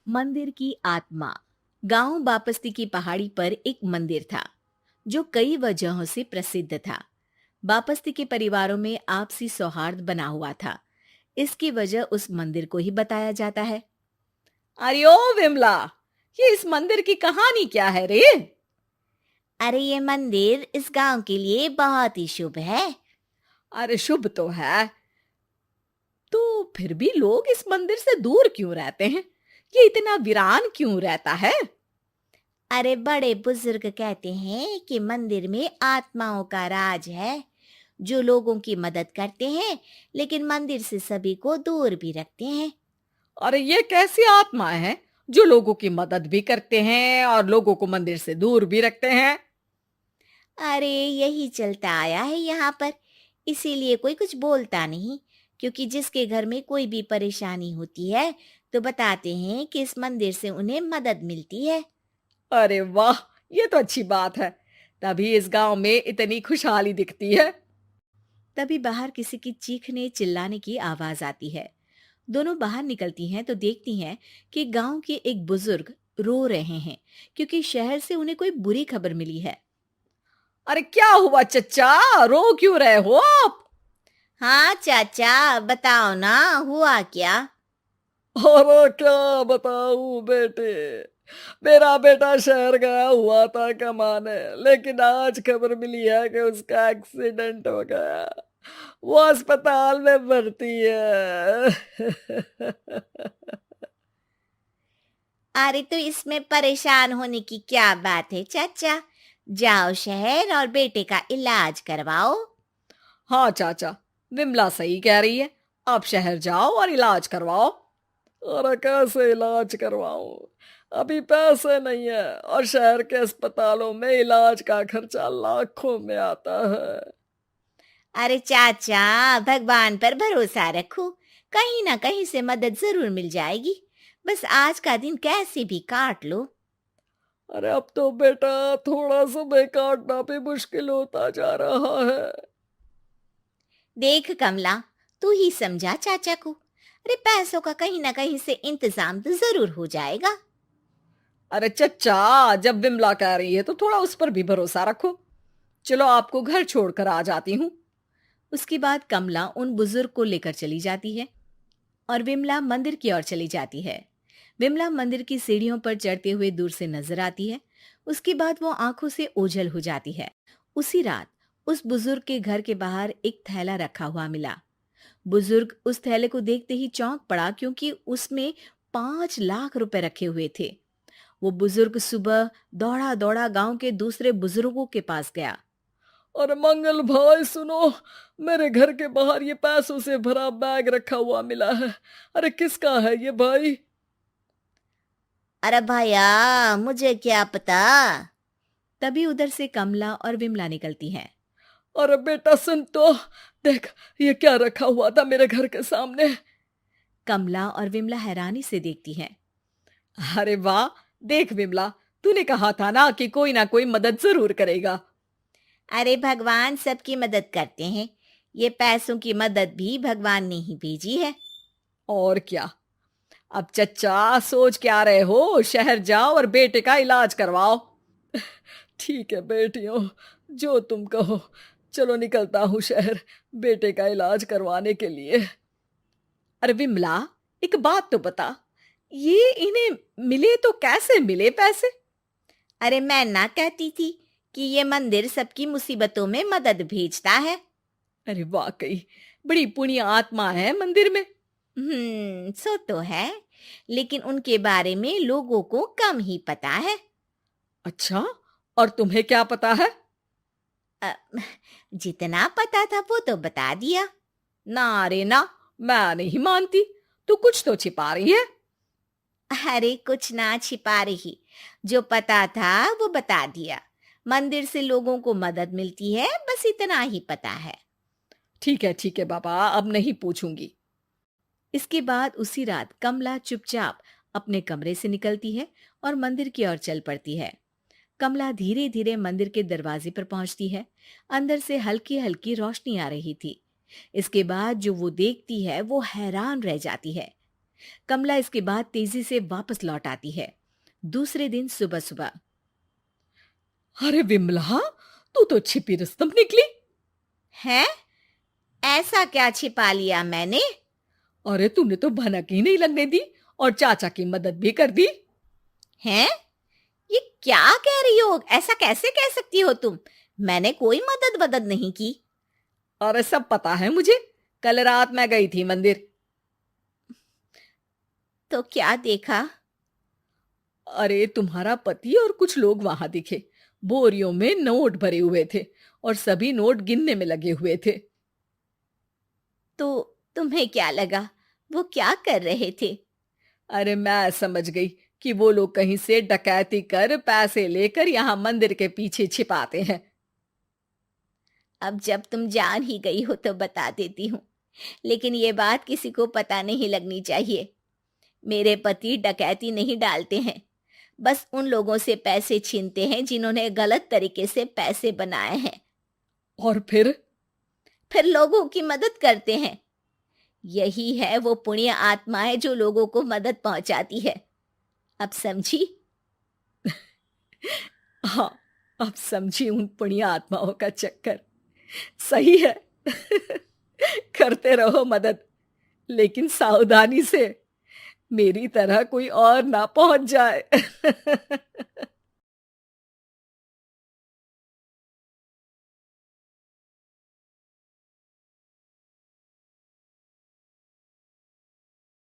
मंदिर की आत्मा। गांव बापस्ती की पहाड़ी पर एक मंदिर था जो कई वजहों से प्रसिद्ध था। बापस्ती के परिवारों में आपसी सौहार्द बना हुआ था। इसकी वजह उस मंदिर को ही बताया जाता है। अरे ओ विमला, ये इस मंदिर की कहानी क्या है रे? अरे ये मंदिर इस गांव के लिए बहुत ही शुभ है। अरे शुभ तो है, तो फिर भी लोग इस मंदिर से दूर क्यों रहते हैं? ये इतना वीरान क्यों रहता है? अरे बड़े बुजुर्ग कहते हैं कि मंदिर में आत्माओं का राज है, जो लोगों की मदद करते हैं, लेकिन मंदिर से सभी को दूर भी रखते हैं। अरे ये कैसी आत्माएं हैं जो लोगों की मदद भी करते हैं और लोगों को मंदिर से दूर भी रखते हैं? अरे यही चलता आया है यहाँ पर, इसीलिए कोई कुछ बोलता नहीं, क्योंकि जिसके घर में कोई भी परेशानी होती है तो बताते हैं कि इस मंदिर से उन्हें मदद मिलती है। अरे वाह, ये तो अच्छी बात है। तभी इस गांव में इतनी खुशहाली दिखती है। तभी बाहर किसी की चीखने चिल्लाने की आवाज आती है। दोनों बाहर निकलती हैं तो देखती हैं कि गांव के एक बुजुर्ग रो रहे हैं, क्योंकि शहर से उन्हें कोई बुरी खबर मिली है। अरे क्या हुआ चच्चा, रो क्यों रहे हो आप? हाँ चाचा, बताओ ना, हुआ क्या? अरे क्या बताऊं बेटे। मेरा बेटा शहर गया हुआ था कमाने, लेकिन आज खबर मिली है कि उसका एक्सीडेंट हो गया। वो अस्पताल में भर्ती है। अरे तो इसमें परेशान होने की क्या बात है चाचा, जाओ शहर और बेटे का इलाज करवाओ। हाँ चाचा, विमला सही कह रही है। आप शहर जाओ और इलाज करवाओ। अरे कैसे इलाज करवाऊं, अभी पैसे नहीं है, और शहर के अस्पतालों में इलाज का खर्चा लाखों में आता है। अरे चाचा, भगवान पर भरोसा रखो, कहीं ना कहीं से मदद जरूर मिल जाएगी। बस आज का दिन कैसे भी काट लो। अरे अब तो बेटा थोड़ा समय काटना भी मुश्किल होता जा रहा है। देख कमला, तू ही समझा चाचा को। अरे पैसों का कहीं ना कहीं से इंतजाम तो जरूर हो जाएगा। अरे चच्चा, जब विमला कह रही है तो थोड़ा उस पर भी भरोसा रखो। चलो आपको घर छोड़कर आ जाती हूँ। उसके बाद कमला उन बुजुर्ग को लेकर चली जाती है और विमला मंदिर की ओर चली जाती है। विमला मंदिर की सीढ़ियों पर चढ़ते हुए दूर से नजर आती है। उसके बाद वो आंखों से ओझल हो जाती है। उसी रात उस बुजुर्ग के घर के बाहर एक थैला रखा हुआ मिला। बुजुर्ग उस थैले को देखते ही चौंक पड़ा, क्योंकि उसमें 5 लाख रुपए रखे हुए थे। वो बुजुर्ग सुबह दौड़ा दौड़ा गांव के दूसरे बुजुर्गों के पास गया। और मंगल भाई सुनो, मेरे घर के बाहर ये पैसों से भरा बैग रखा हुआ मिला है। अरे किसका है ये भाई? अरे भैया, मुझे क्या पता। तभी उधर से कमला और विमला निकलती हैं। अरे बेटा सुन तो, देख ये क्या रखा हुआ था मेरे घर के सामने। कमला और विमला हैरानी से देखती हैं। अरे वाह, देख विमला, तूने कहा था ना कोई मदद जरूर करेगा। अरे भगवान सबकी मदद करते हैं, ये पैसों की मदद भी भगवान ने ही भेजी है। और क्या। अब चच्चा सोच क्या रहे हो, शहर जाओ और बेटे का इलाज करवाओ। ठीक है बेटियों, जो तुम कहो। चलो निकलता हूँ शहर, बेटे का इलाज करवाने के लिए। अरे विमला, एक बात तो बता, ये इन्हें मिले तो कैसे मिले पैसे? अरे मैं ना कहती थी कि ये मंदिर सबकी मुसीबतों में मदद भेजता है। अरे वाकई बड़ी पुण्य आत्मा है मंदिर में। सो तो है, लेकिन उनके बारे में लोगों को कम ही पता है। अच्छा, और तुम्हें क्या पता है? अ, जितना पता था वो तो बता दिया। ना रे ना, मैं नहीं मानती। तू कुछ तो छिपा रही है। अरे कुछ ना छिपा रही, जो पता था वो बता दिया। मंदिर से लोगों को मदद मिलती है, बस इतना ही पता है। ठीक है बाबा, अब नहीं पूछूंगी। इसके बाद उसी रात कमला चुपचाप अपने कमरे से निकलती है और मंदिर की ओर चल पड़ती है। कमला धीरे धीरे मंदिर के दरवाजे पर पहुंचती है। अंदर से हल्की हल्की रोशनी आ रही थी। इसके बाद जो वो देखती है वो हैरान रह जाती है। कमला इसके बाद तेजी से वापस लौट आती है। दूसरे दिन सुबह सुबह। अरे विमला, तू तो छिपी रुस्तम निकली। है? ऐसा क्या छिपा लिया मैंने? अरे तूने तो भनक ही नहीं लगने दी और चाचा की मदद भी कर दी। हैं? ये क्या कह रही हो? ऐसा कैसे कह सकती हो तुम? मैंने कोई मदद वदद नहीं की। अरे सब पता है मुझे, कल रात मैं गई थी मंदिर। तो क्या देखा? अरे तुम्हारा पति और कुछ लोग वहां दिखे। बोरियों में नोट भरे हुए थे और सभी नोट गिनने में लगे हुए थे। तो तुम्हें क्या लगा? वो क्या कर रहे थे? अरे मैं समझ गई कि वो लोग कहीं से डकैती कर पैसे लेकर यहाँ मंदिर के पीछे छिपाते हैं। अब जब तुम जान ही गई हो तो बता देती हूँ, लेकिन ये बात किसी को पता नहीं लगनी चाहिए। मेरे पति डकैती नहीं डालते हैं, बस उन लोगों से पैसे छीनते हैं जिन्होंने गलत तरीके से पैसे बनाए हैं। और फिर लोगों की मदद करते हैं। यही है वो पुण्य आत्माएं जो लोगों को मदद पहुंचाती है। अब समझी? हाँ, अब समझी उन पुण्य आत्माओं का चक्कर। सही है। करते रहो मदद, लेकिन सावधानी से, मेरी तरह कोई और ना पहुंच जाए।